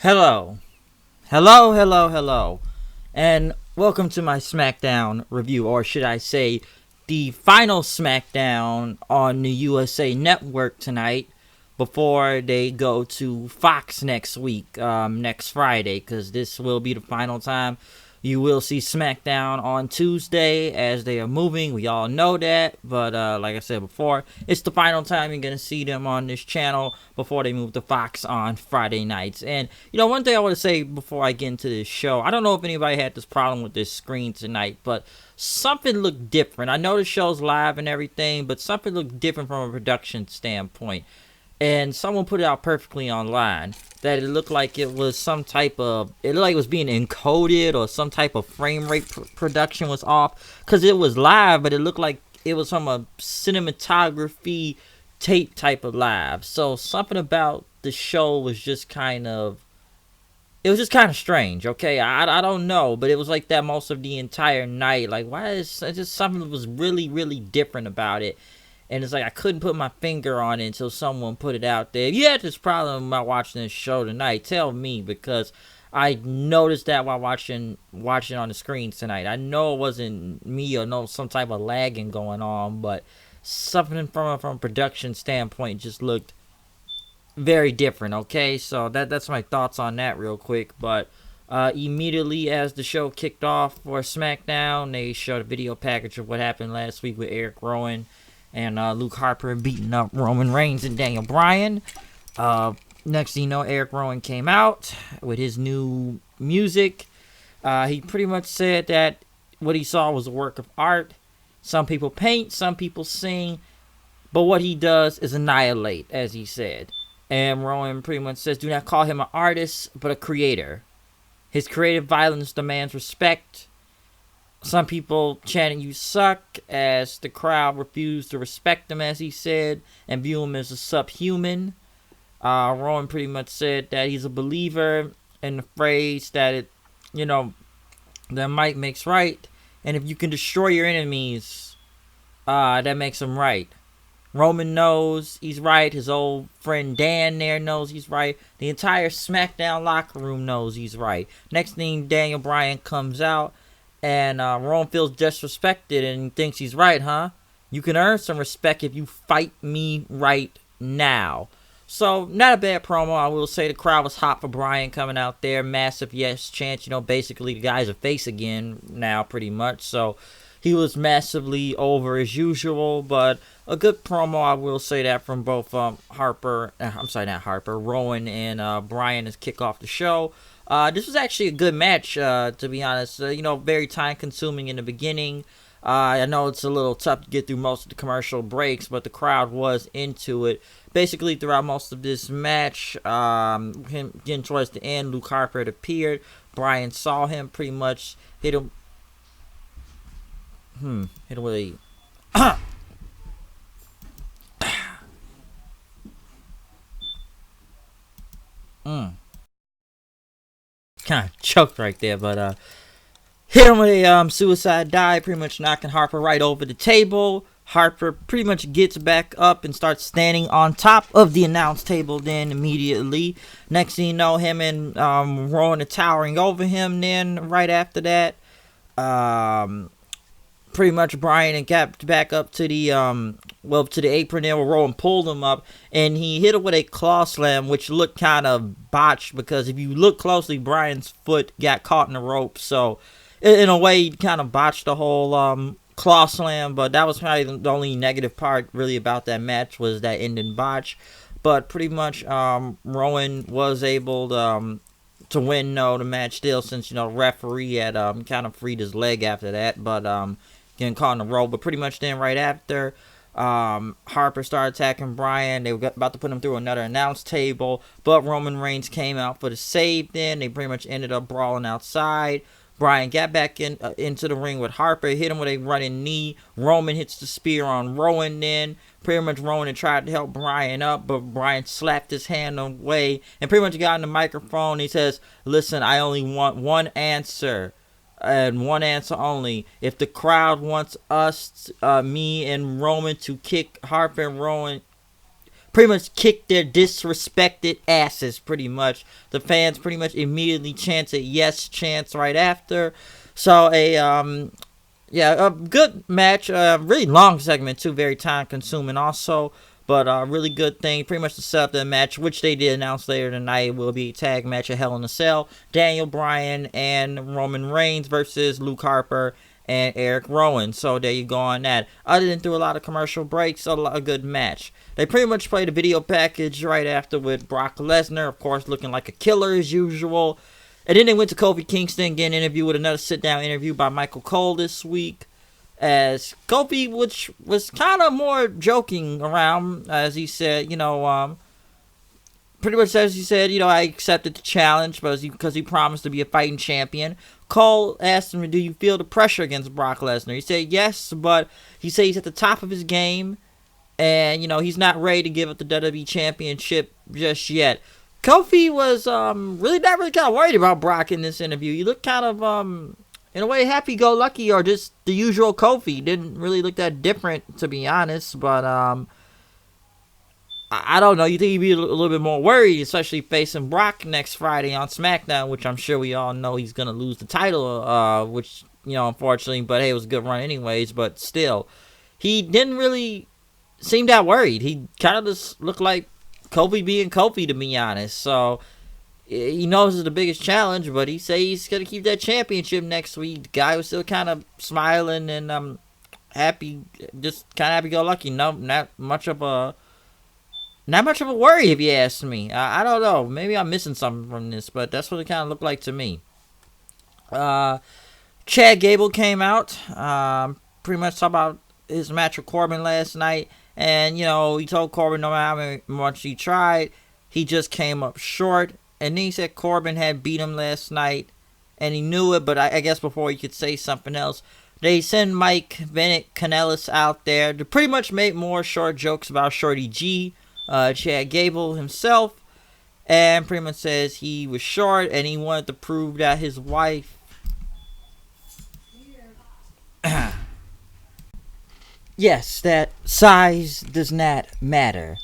Hello. Hello. And welcome to my Smackdown review, or should I say, the final Smackdown on the USA Network tonight before they go to Fox next week, next Friday, because this will be the final time you will see Smackdown on Tuesday as they are moving. We all know that, but like I said before, it's the final time you're going to see them on this channel before they move to Fox on Friday nights. And, one thing I want to say before I get into this show, I don't know if anybody had this problem with this screen tonight, but something looked different. I know the show's live and everything, but something looked different from a production standpoint. And someone put it out perfectly online that it looked like it was it looked like it was being encoded, or some type of frame rate production was off, because it was live, but it looked like it was from a cinematography tape type of live. So something about the show was just kind of strange. Okay, I don't know, but it was like that most of the entire night. Like, why is it just something that was really different about it? And it's like I couldn't put my finger on it until someone put it out there. If you had this problem about watching this show tonight, tell me, because I noticed that while watching on the screen tonight. I know it wasn't me or some type of lagging going on, but something from a production standpoint just looked very different. Okay, so that's my thoughts on that real quick. But immediately as the show kicked off for SmackDown, they showed a video package of what happened last week with Eric Rowan and Luke Harper beating up Roman Reigns and Daniel Bryan. Next thing you know, Eric Rowan came out with his new music. He pretty much said that what he saw was a work of art. Some people paint, some people sing, but what he does is annihilate, as he said. And Rowan pretty much says, do not call him an artist, but a creator. His creative violence demands respect. Some people chanting "you suck" as the crowd refused to respect him, as he said, and view him as a subhuman. Rowan pretty much said that he's a believer in the phrase that that might makes right, and if you can destroy your enemies, that makes them right. Roman knows he's right. His old friend Dan there knows he's right. The entire SmackDown locker room knows he's right. Next thing, Daniel Bryan comes out. And Rowan feels disrespected and thinks he's right, huh? You can earn some respect if you fight me right now. So, not a bad promo. I will say the crowd was hot for Bryan coming out there. Massive yes chance. Basically the guy's a face again now, pretty much. So, he was massively over as usual. But a good promo, I will say that, from both Rowan and Bryan to kick off the show. This was actually a good match, to be honest. Very time consuming in the beginning. I know it's a little tough to get through most of the commercial breaks, but the crowd was into it. Basically, throughout most of this match, him getting towards the end, Luke Harper had appeared. Bryan saw him, pretty much hit him. Hit him with a. Kind of choked right there, but hit him with a suicide dive, pretty much knocking Harper right over the table. Harper pretty much gets back up and starts standing on top of the announce table then immediately. Next thing you know, him and Rowan are towering over him then right after that. Pretty much Bryan and got back up to the to the apron there where Rowan pulled him up, and he hit him with a claw slam, which looked kind of botched, because if you look closely, Bryan's foot got caught in the rope. So in a way, he kind of botched the whole claw slam, but that was probably the only negative part really about that match, was that ending botch. But pretty much Rowan was able to win the match still, since the referee had kind of freed his leg after that, but getting caught in the rope. But pretty much then right after, Harper started attacking Bryan. They were about to put him through another announce table, but Roman Reigns came out for the save. Then they pretty much ended up brawling outside. Bryan got back into the ring with Harper, hit him with a running knee. Roman hits the spear on Rowan then. Pretty much Rowan had tried to help Bryan up, but Bryan slapped his hand away and pretty much got on the microphone. He says, listen, I only want one answer, and one answer only. If the crowd wants us, me and Roman, to kick Harper and Rowan, pretty much kicked their disrespected asses, pretty much. The fans pretty much immediately chanted yes chants right after. So a good match, really long segment too, very time consuming also, but really good thing. Pretty much to set up the match, which they did announce later tonight, will be a tag match at Hell in a Cell. Daniel Bryan and Roman Reigns versus Luke Harper and Eric Rowan. So there you go on that. Other than through a lot of commercial breaks, a good match. They pretty much played a video package right after with Brock Lesnar, of course, looking like a killer as usual. And then they went to Kofi Kingston, getting an interview with another sit-down interview by Michael Cole this week. As Kofi, which was kind of more joking around, as he said, pretty much as he said, I accepted the challenge because he promised to be a fighting champion. Cole asked him, do you feel the pressure against Brock Lesnar? He said yes, but he said he's at the top of his game, and, he's not ready to give up the WWE Championship just yet. Kofi was really not really kind of worried about Brock in this interview. He looked kind of, in a way, happy-go-lucky, or just the usual Kofi. Didn't really look that different, to be honest, but I don't know. You think he'd be a little bit more worried, especially facing Brock next Friday on Smackdown, which I'm sure we all know he's going to lose the title, which, unfortunately, but hey, it was a good run anyways, but still. He didn't really seem that worried. He kind of just looked like Kofi being Kofi, to be honest. So he knows it's the biggest challenge, but he says he's gonna keep that championship next week. The guy was still kind of smiling and happy, just kind of happy-go-lucky. No, not much of a worry, if you ask me. I don't know. Maybe I'm missing something from this, but that's what it kind of looked like to me. Chad Gable came out, pretty much talked about his match with Corbin last night. And, he told Corbin no matter how much he tried, he just came up short. And then he said Corbin had beat him last night, and he knew it, but I guess before he could say something else, they send Mike Bennett Canellis out there to pretty much make more short jokes about Shorty G, Chad Gable himself, and pretty much says he was short, and he wanted to prove that his wife... Yes, that size does not matter.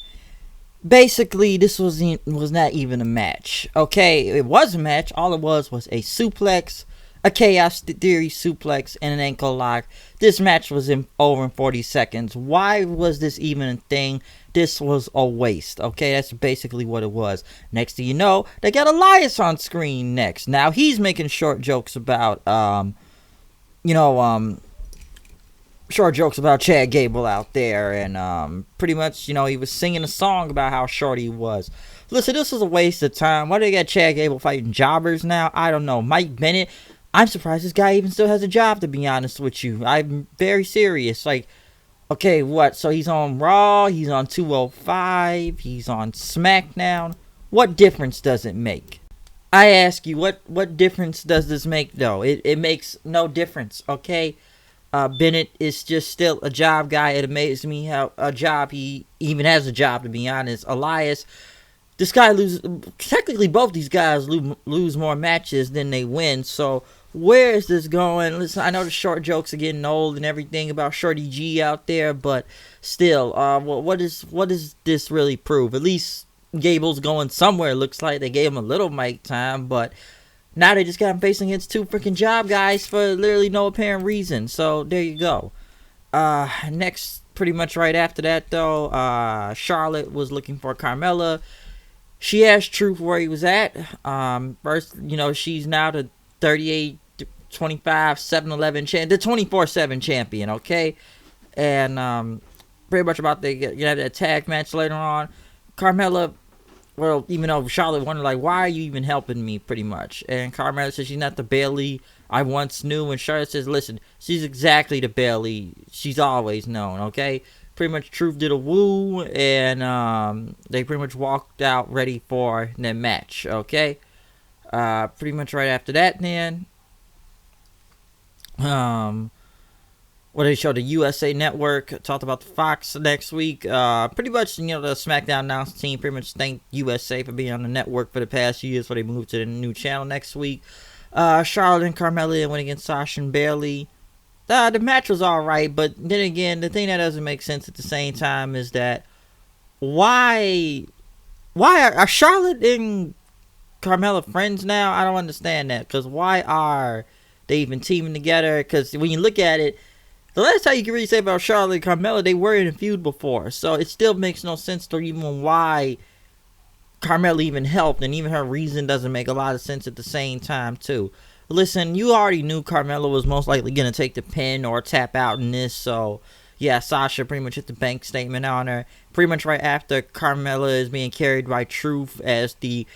Basically, this was not even a match. Okay, it was a match. All it was a suplex, a Chaos Theory suplex, and an ankle lock. This match was over in 40 seconds. Why was this even a thing? This was a waste. Okay, that's basically what it was. Next thing you know, they got Elias on screen next. Now, he's making short jokes about, short jokes about Chad Gable out there, and pretty much, he was singing a song about how short he was. Listen, this was a waste of time. Why do they got Chad Gable fighting jobbers now? I don't know. Mike Bennett, I'm surprised this guy even still has a job, to be honest with you. I'm very serious. Like, okay, what? So he's on Raw, he's on 205, he's on Smackdown. What difference does it make? I ask you, what difference does this make, though? It makes no difference, okay? Bennett is just still a job guy. It amazes me how he even has a job, to be honest. Elias, this guy technically both these guys lose more matches than they win. So where is this going? Listen, I know the short jokes are getting old and everything about Shorty G out there, but still, what does this really prove? At least Gable's going somewhere. Looks like they gave him a little mic time, but now they just got him facing against two freaking job guys for literally no apparent reason. So there you go. Next, pretty much right after that, though, Charlotte was looking for Carmela. She asked Truth where he was at. First, she's now the 38, 25, 7-11 champion, the 24/7 champion, okay? And pretty much about to get that tag match later on. Carmela, well, even though Charlotte wondered, like, why are you even helping me, pretty much? And Carmela says she's not the Bayley I once knew. And Charlotte says, listen, she's exactly the Bayley she's always known, okay? Pretty much Truth did a woo, and they pretty much walked out ready for their match, okay? Pretty much right after that, then, what they showed the USA Network, talked about the Fox next week. Pretty much, the SmackDown announced team pretty much thanked USA for being on the network for the past years, before they moved to the new channel next week. Charlotte and Carmela went against Sasha and Bayley. The match was alright, but then again, the thing that doesn't make sense at the same time is that why are Charlotte and Carmela friends now? I don't understand that. Because why are they even teaming together? Because when you look at it, the last time you can really say about Charlotte and Carmela, they were in a feud before. So it still makes no sense to even why Carmela even helped. And even her reason doesn't make a lot of sense at the same time, too. Listen, you already knew Carmela was most likely going to take the pin or tap out in this. So, yeah, Sasha pretty much hit the bank statement on her. Pretty much right after Carmela is being carried by Truth as the...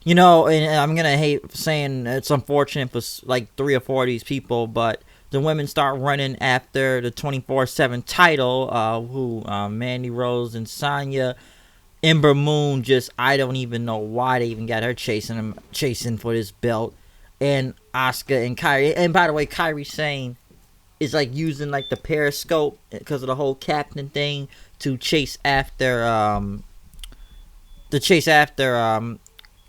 You know, and I'm going to hate saying it's unfortunate for like 3 or 4 of these people, but the women start running after the 24/7 title, Mandy Rose and Sonya. Ember Moon just, I don't even know why they even got her chasing for this belt. And Asuka and Kairi. And by the way, Kairi Sane is like using like the periscope because of the whole captain thing to chase after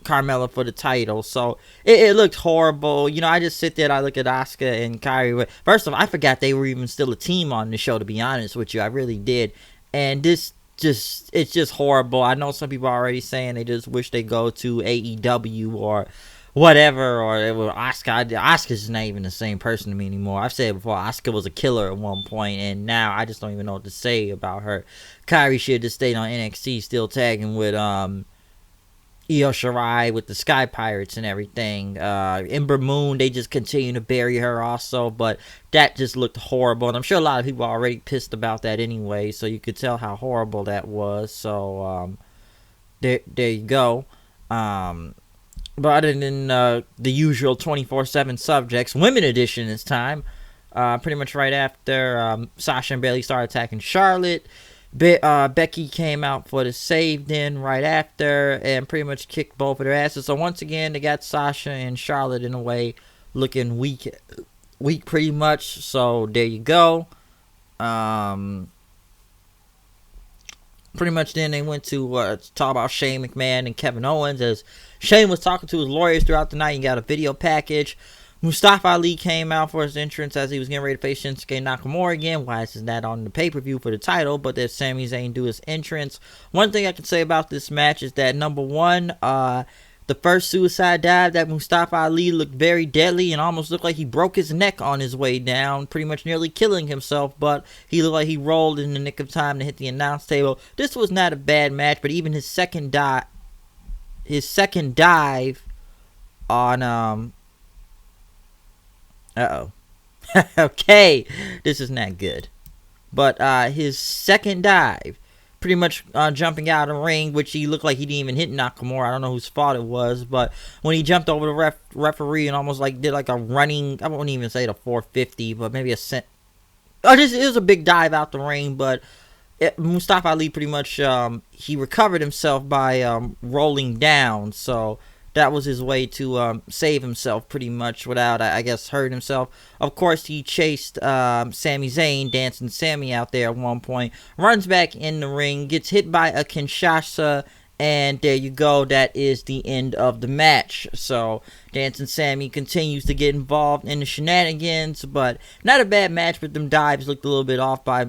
Carmela for the title. So it looked horrible. You know, I just sit there and I look at Asuka and Kairi. First of all, I forgot they were even still a team on the show, to be honest with you. I really did. And it's just horrible. I know some people are already saying they just wish they go to AEW or whatever, or it was Asuka. Asuka's not even the same person to me anymore. I've said it before, Asuka was a killer at one point, and now I just don't even know what to say about her. Kairi should have just stayed on NXT, still tagging with Io Shirai with the Sky Pirates and everything. Ember Moon, they just continue to bury her also, but that just looked horrible, and I'm sure a lot of people are already pissed about that anyway, so you could tell how horrible that was. So there you go. But other than the usual 24/7 subjects, women edition this time. Pretty much right after Sasha and Bayley started attacking Charlotte, Becky came out for the save then right after and pretty much kicked both of their asses. So once again, they got Sasha and Charlotte in a way looking weak pretty much. So there you go. Pretty much then they went to talk about Shane McMahon and Kevin Owens as Shane was talking to his lawyers throughout the night. He got a video package. Mustafa Ali came out for his entrance as he was getting ready to face Shinsuke Nakamura again. Why is that on the pay-per-view for the title? But there's Sami Zayn do his entrance. One thing I can say about this match is that, number one, the first suicide dive that Mustafa Ali looked very deadly and almost looked like he broke his neck on his way down, pretty much nearly killing himself, but he looked like he rolled in the nick of time to hit the announce table. This was not a bad match, but even his second dive on okay, this is not good. But his second dive, pretty much jumping out of the ring, which he looked like he didn't even hit Nakamura. I don't know whose fault it was, but when he jumped over the referee and almost like did like a running, I wouldn't even say the 450, but maybe a cent. Oh, this is a big dive out the ring, but Mustafa Ali pretty much he recovered himself by rolling down. So that was his way to save himself pretty much without, I guess, hurting himself. Of course, he chased Sami Zayn, dancing Sami out there at one point. Runs back in the ring, gets hit by a Kinshasa, and there you go. That is the end of the match. So Dancing Sami continues to get involved in the shenanigans, but not a bad match, but them dives looked a little bit off by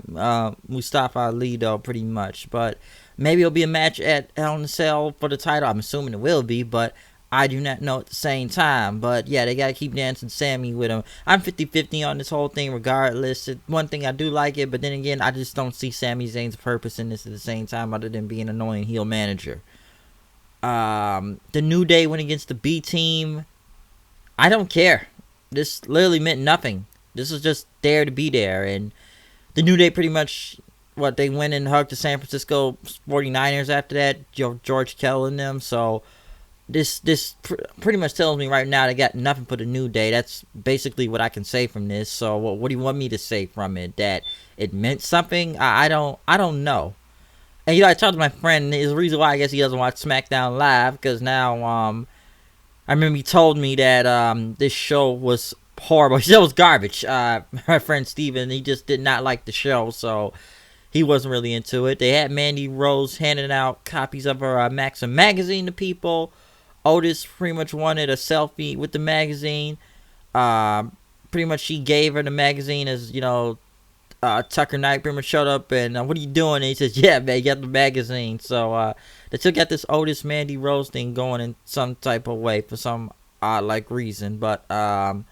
Mustafa Ali, though, pretty much. But maybe it'll be a match at Hell in a Cell for the title. I'm assuming it will be, but I do not know at the same time. But yeah, they got to keep Dancing Sami with him. I'm 50-50 on this whole thing regardless. One thing I do like it, but then again, I just don't see Sami Zayn's purpose in this at the same time other than being an annoying heel manager. The New Day went against the B Team. I don't care. This literally meant nothing. This was just there to be there. And the New Day pretty much, they went and hugged the San Francisco 49ers after that. George Kell and them. So this pretty much tells me right now they got nothing for the New Day. That's basically what I can say from this. So what do you want me to say from it? That it meant something? I don't know. And I talked to my friend. There's a reason why I guess he doesn't watch SmackDown Live, because now I remember he told me that this show was horrible. He said it was garbage. My friend Steven, he just did not like the show, so he wasn't really into it. They had Mandy Rose handing out copies of her Maxim magazine to people. Otis pretty much wanted a selfie with the magazine. Pretty much she gave her the magazine as, Tucker Knight pretty much showed up and what are you doing? And he says, yeah, man, you got the magazine. So they still got this Otis Mandy Rose thing going in some type of way for some odd like reason. But somebody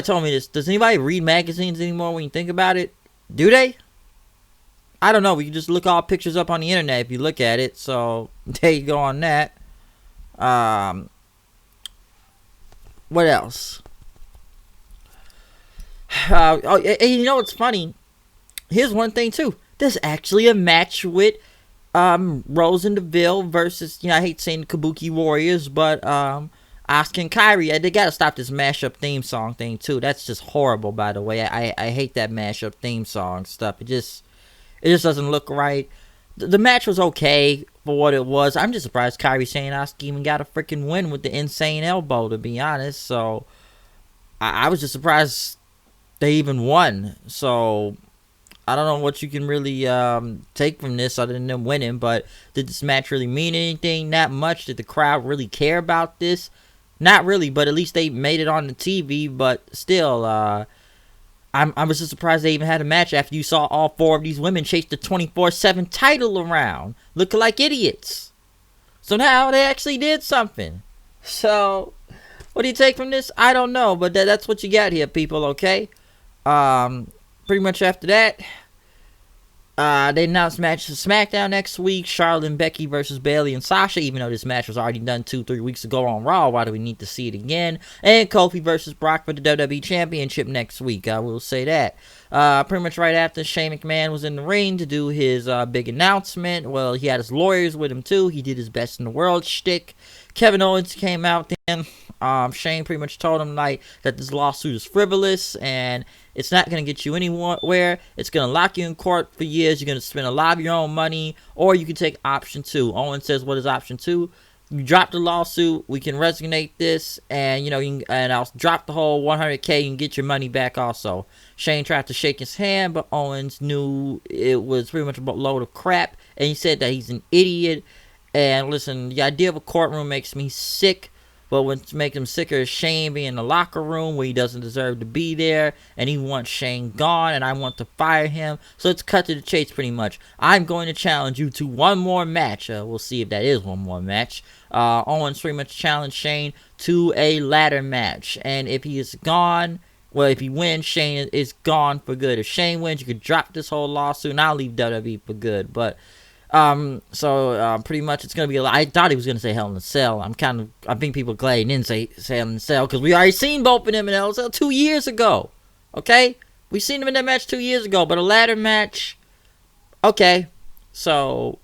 told me this. Does anybody read magazines anymore when you think about it? Do they? I don't know. We can just look all pictures up on the internet if you look at it. So there you go on that. What else? You know what's funny? Here's one thing too. There's actually a match with Rose and Deville versus, I hate saying Kabuki Warriors, but Asuka and Kairi. They gotta stop this mashup theme song thing too. That's just horrible, by the way. I hate that mashup theme song stuff. It just doesn't look right. The match was okay for what it was. I'm just surprised Kairi Sane Asuka even got a freaking win with the insane elbow, to be honest. So I was just surprised they even won. So I don't know what you can really take from this other than them winning. But did this match really mean anything? Not much. Did the crowd really care about this? Not really, but at least they made it on the TV. But still, I was just surprised they even had a match after you saw all 4 of these women chase the 24/7 title around, looking like idiots. So now they actually did something. So what do you take from this? I don't know, but that's what you got here, people. Okay. Pretty much after that, they announced matches for Smackdown next week. Charlotte and Becky versus Bayley and Sasha. Even though this match was already done 2-3 weeks ago on Raw, why do we need to see it again? And Kofi versus Brock for the WWE Championship next week. I will say that. Pretty much right after Shane McMahon was in the ring to do his big announcement. Well, he had his lawyers with him too. He did his best in the world shtick. Kevin Owens came out then. Shane pretty much told him that this lawsuit is frivolous and it's not going to get you anywhere. It's going to lock you in court for years. You're going to spend a lot of your own money, or you can take option 2. Owens says, what is option 2? You drop the lawsuit, we can resignate this, and and I'll drop the whole $100K and get your money back also. Shane tried to shake his hand, but Owens knew it was pretty much a load of crap, and he said that he's an idiot. And listen, the idea of a courtroom makes me sick. But what's making him sicker is Shane being in the locker room where he doesn't deserve to be there. And he wants Shane gone, and I want to fire him. So it's cut to the chase pretty much. I'm going to challenge you to one more match. We'll see if that is one more match. Owens pretty much challenged Shane to a ladder match. And if he is gone, well, if he wins, Shane is gone for good. If Shane wins, you could drop this whole lawsuit, and I'll leave WWE for good. But pretty much it's going to be I thought he was going to say Hell in a Cell. I think people are glad he didn't say Hell in a Cell, because we already seen both of them in Hell in a Cell 2 years ago. Okay? We seen them in that match 2 years ago, but a ladder match, okay. So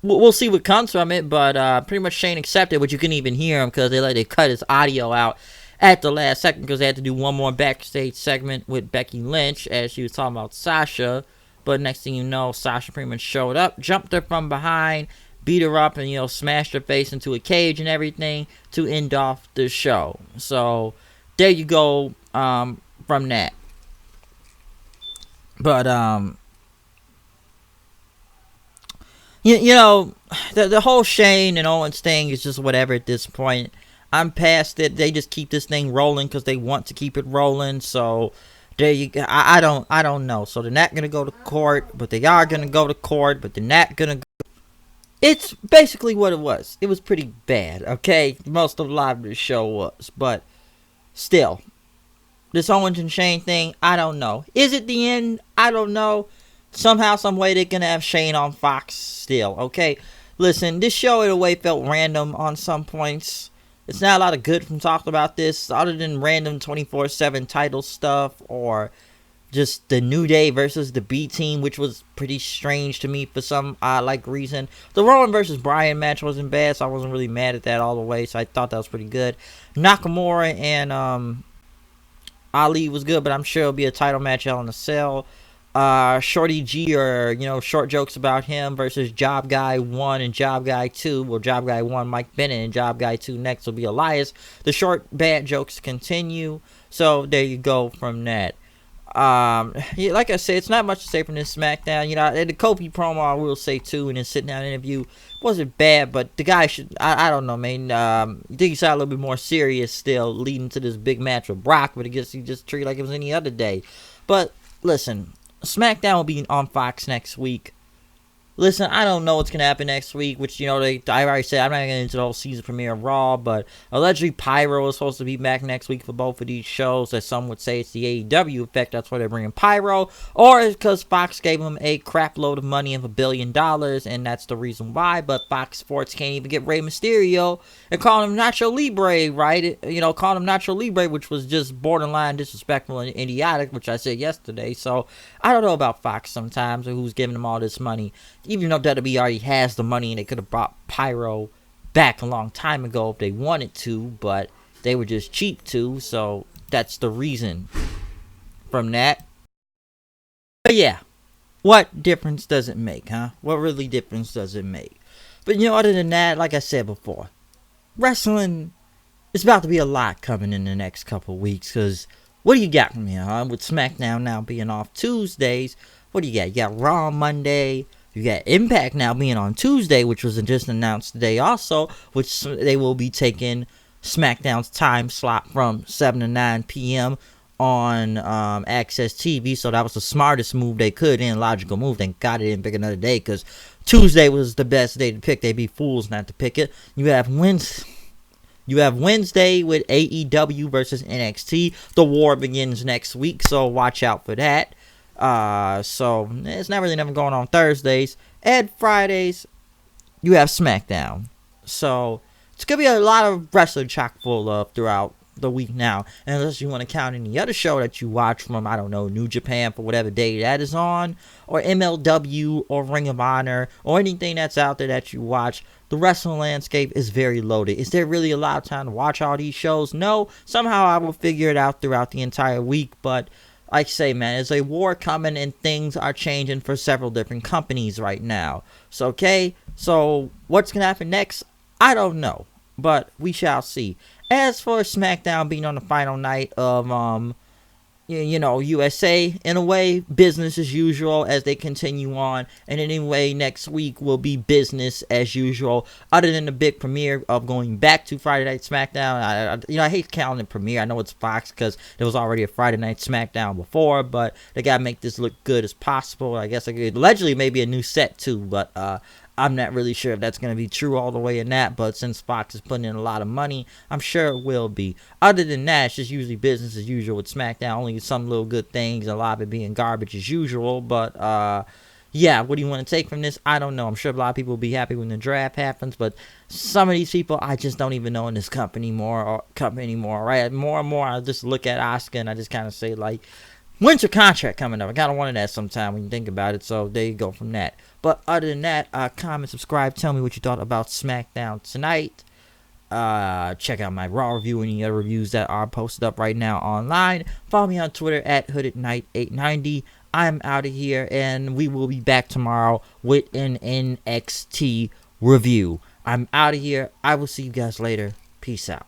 we'll see what comes from it, but pretty much Shane accepted, which you couldn't even hear him because they cut his audio out at the last second because they had to do one more backstage segment with Becky Lynch as she was talking about Sasha. But next thing you know, Sasha pretty much showed up, jumped her from behind, beat her up, and, smashed her face into a cage and everything to end off the show. So, there you go from that. But, the whole Shane and Owens thing is just whatever at this point. I'm past it. They just keep this thing rolling because they want to keep it rolling. So there you go. I don't know. So they're not gonna go to court, but they are gonna go to court, but they're not gonna go. It's basically what it was. It was pretty bad, okay? Most of a lot of the show was, but still, this Owens and Shane thing, I don't know. Is it the end? I don't know. Somehow, some way, they're gonna have Shane on Fox still, okay? Listen, this show in a way felt random on some points. It's not a lot of good from talking about this, other than random 24/7 title stuff, or just the New Day versus the B Team, which was pretty strange to me for some reason. The Rowan versus Bryan match wasn't bad, so I wasn't really mad at that all the way, so I thought that was pretty good. Nakamura and Ali was good, but I'm sure it'll be a title match Hell in a Cell. Shorty G, or short jokes about him versus Job Guy 1 and Job Guy 2. Well, Job Guy 1 Mike Bennett, and Job Guy 2 next will be Elias. The short bad jokes continue, so there you go from that. Like I said, it's not much to say from this SmackDown. The Kofi promo, I will say too, and his sit down interview wasn't bad, but the guy should, I don't know, man. You think he sounded a little bit more serious still leading to this big match with Brock, but I guess he just treated like it was any other day. But listen, SmackDown will be on Fox next week. Listen, I don't know what's going to happen next week, which, I already said I'm not getting into the whole season premiere of Raw, but allegedly Pyro is supposed to be back next week for both of these shows, as some would say it's the AEW effect, that's why they're bringing Pyro, or it's because Fox gave him a crap load of money of $1 billion, and that's the reason why, but Fox Sports can't even get Rey Mysterio and call him Nacho Libre, right? Call him Nacho Libre, which was just borderline disrespectful and idiotic, which I said yesterday, so I don't know about Fox sometimes, or who's giving them all this money. Even though WWE already has the money and they could have brought Pyro back a long time ago if they wanted to, but they were just cheap to, so that's the reason from that. But yeah, what difference does it make, huh? What really difference does it make? But other than that, like I said before, wrestling is about to be a lot coming in the next couple weeks, because what do you got from here, huh? With SmackDown now being off Tuesdays, what do you got? You got Raw on Monday. You got Impact now being on Tuesday, which was just announced today also, which they will be taking SmackDown's time slot from 7 to 9 p.m. on Access TV. So that was the smartest move they could and logical move. Thank God they didn't pick another day, because Tuesday was the best day to pick. They'd be fools not to pick it. You have Wednesday with AEW versus NXT. The war begins next week, so watch out for that. So it's not really never going on Thursdays. And Fridays, you have SmackDown. So it's gonna be a lot of wrestling chock full of throughout the week now. And unless you want to count any other show that you watch from, I don't know, New Japan for whatever day that is on, or MLW, or Ring of Honor, or anything that's out there that you watch, the wrestling landscape is very loaded. Is there really a lot of time to watch all these shows? No. Somehow I will figure it out throughout the entire week, but like I say, man, there's a war coming and things are changing for several different companies right now. So what's going to happen next? I don't know, but we shall see. As for SmackDown being on the final night of USA, in a way, business as usual as they continue on. And anyway, next week will be business as usual, other than the big premiere of going back to Friday Night SmackDown. I hate calling it premiere. I know it's Fox because there was already a Friday Night SmackDown before, but they got to make this look good as possible. I guess allegedly maybe a new set too, but I'm not really sure if that's going to be true all the way in that, but since Fox is putting in a lot of money, I'm sure it will be. Other than that, it's just usually business as usual with SmackDown, only some little good things, a lot of it being garbage as usual, but yeah, what do you want to take from this? I don't know. I'm sure a lot of people will be happy when the draft happens, but some of these people I just don't even know in this company anymore, right? More and more I just look at Asuka and I just kind of say, like, when's your contract coming up? I kind of wanted that sometime when you think about it, so there you go from that. But other than that, comment, subscribe, tell me what you thought about SmackDown tonight. Check out my Raw review and any other reviews that are posted up right now online. Follow me on Twitter at HoodedKnight890. I'm out of here, and we will be back tomorrow with an NXT review. I'm out of here. I will see you guys later. Peace out.